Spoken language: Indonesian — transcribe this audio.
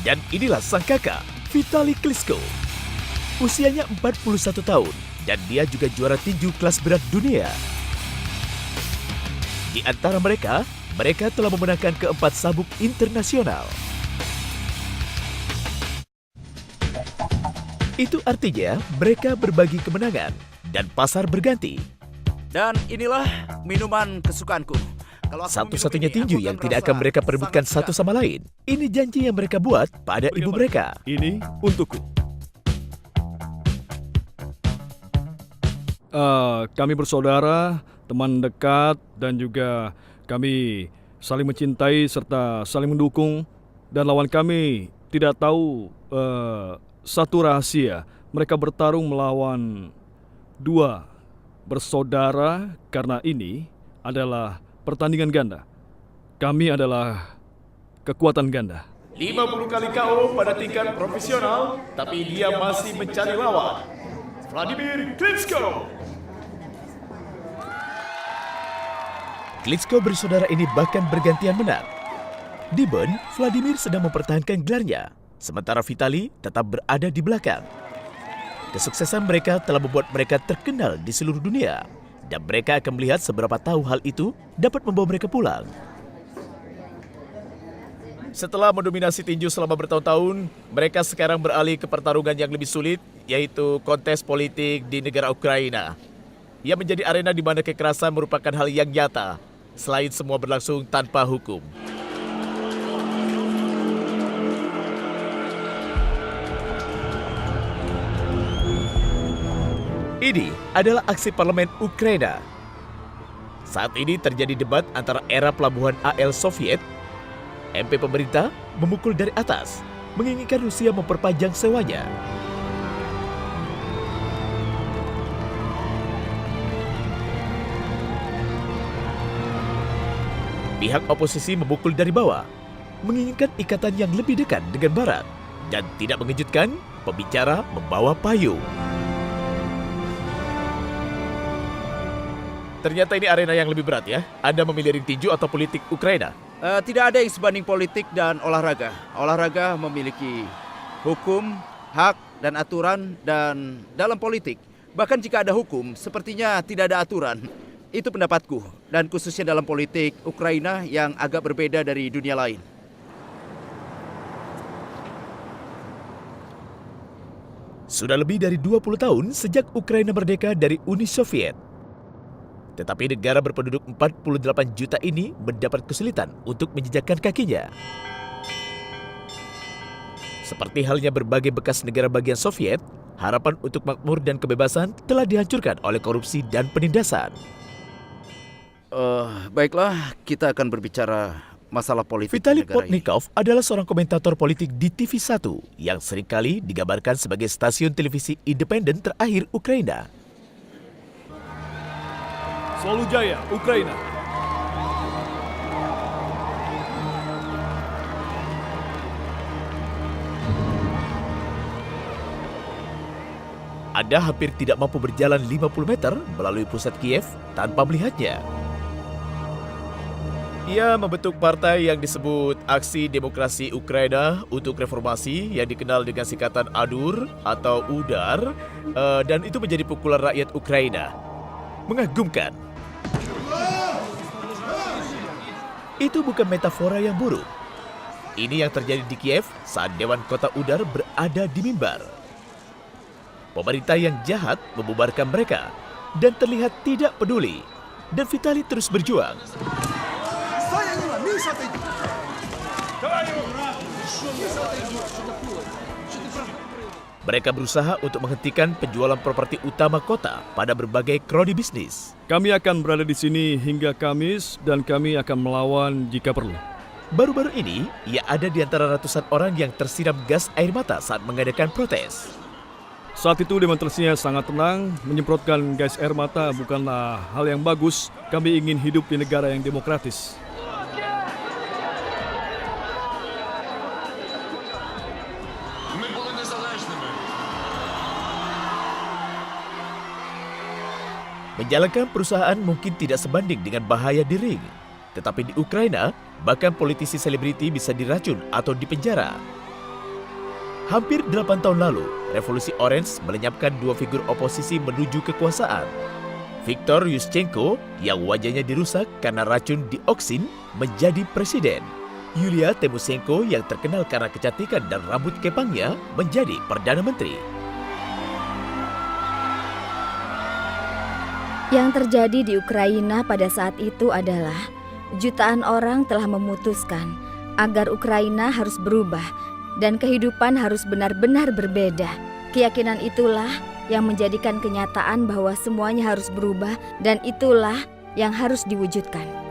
Dan inilah sang kakak, Vitali Klitschko. Usianya 41 tahun dan dia juga juara tinju kelas berat dunia. Di antara mereka telah memenangkan keempat sabuk internasional. Itu artinya mereka berbagi kemenangan dan pasar berganti. Dan inilah minuman kesukaanku. Satu-satunya tinju yang tidak akan mereka perebutkan satu sama lain. Ini janji yang mereka buat pada ibu mereka. Ini untukku. Kami bersaudara, teman dekat, dan juga kami saling mencintai serta saling mendukung. Dan lawan kami tidak tahu satu rahasia. Mereka bertarung melawan dua bersaudara karena ini adalah pertandingan ganda. Kami adalah kekuatan ganda. 50 kali KO pada tingkat profesional, tapi dia masih mencari lawan. Vladimir Klitschko. Klitschko bersaudara ini bahkan bergantian menang. Di Bern, Vladimir sedang mempertahankan gelarnya, sementara Vitali tetap berada di belakang. Kesuksesan mereka telah membuat mereka terkenal di seluruh dunia, dan mereka akan melihat seberapa tahu hal itu dapat membawa mereka pulang. Setelah mendominasi tinju selama bertahun-tahun, mereka sekarang beralih ke pertarungan yang lebih sulit, yaitu kontes politik di negara Ukraina. Ia menjadi arena di mana kekerasan merupakan hal yang nyata, selain semua berlangsung tanpa hukum. Ini adalah aksi parlemen Ukraina. Saat ini terjadi debat antara era pelabuhan AL Soviet. MP pemerintah memukul dari atas, menginginkan Rusia memperpanjang sewanya. Pihak oposisi memukul dari bawah, menginginkan ikatan yang lebih dekat dengan Barat. Dan tidak mengejutkan, pembicara membawa payung. Ternyata ini arena yang lebih berat ya. Anda memilih ring tinju atau politik Ukraina? Tidak ada yang sebanding politik dan olahraga. Olahraga memiliki hukum, hak, dan aturan. Dan dalam politik, bahkan jika ada hukum, sepertinya tidak ada aturan. Itu pendapatku. Dan khususnya dalam politik Ukraina yang agak berbeda dari dunia lain. Sudah lebih dari 20 tahun sejak Ukraina merdeka dari Uni Soviet. Tetapi negara berpenduduk 48 juta ini mendapat kesulitan untuk menjejakkan kakinya. Seperti halnya berbagai bekas negara bagian Soviet, harapan untuk makmur dan kebebasan telah dihancurkan oleh korupsi dan penindasan. Baiklah, kita akan berbicara masalah politik Vitali negara ini. Portnikov adalah seorang komentator politik di TV1 yang seringkali digambarkan sebagai stasiun televisi independen terakhir Ukraina. Selalu jaya, Ukraina. Anda hampir tidak mampu berjalan 50 meter melalui pusat Kiev tanpa melihatnya. Ia membentuk partai yang disebut Aksi Demokrasi Ukraina untuk Reformasi yang dikenal dengan singkatan ADUR atau UDAR, dan itu menjadi pukulan rakyat Ukraina. Mengagumkan. Itu bukan metafora yang buruk. Ini yang terjadi di Kiev saat Dewan Kota Udar berada di mimbar. Pemerintah yang jahat membubarkan mereka dan terlihat tidak peduli. Dan Vitali terus berjuang. Mereka berusaha untuk menghentikan penjualan properti utama kota pada berbagai kroni bisnis. Kami akan berada di sini hingga Kamis dan kami akan melawan jika perlu. Baru-baru ini, ia ada di antara ratusan orang yang tersiram gas air mata saat mengadakan protes. Saat itu demonstrasinya sangat tenang, menyemprotkan gas air mata bukanlah hal yang bagus. Kami ingin hidup di negara yang demokratis. Menjalankan perusahaan mungkin tidak sebanding dengan bahaya di ring. Tetapi di Ukraina, bahkan politisi selebriti bisa diracun atau dipenjara. Hampir 8 tahun lalu, Revolusi Orange melenyapkan dua figur oposisi menuju kekuasaan. Viktor Yushchenko yang wajahnya dirusak karena racun dioksin menjadi presiden. Yulia Tymoshenko yang terkenal karena kecantikan dan rambut kepangnya menjadi Perdana Menteri. Yang terjadi di Ukraina pada saat itu adalah jutaan orang telah memutuskan agar Ukraina harus berubah dan kehidupan harus benar-benar berbeda. Keyakinan itulah yang menjadikan kenyataan bahwa semuanya harus berubah dan itulah yang harus diwujudkan.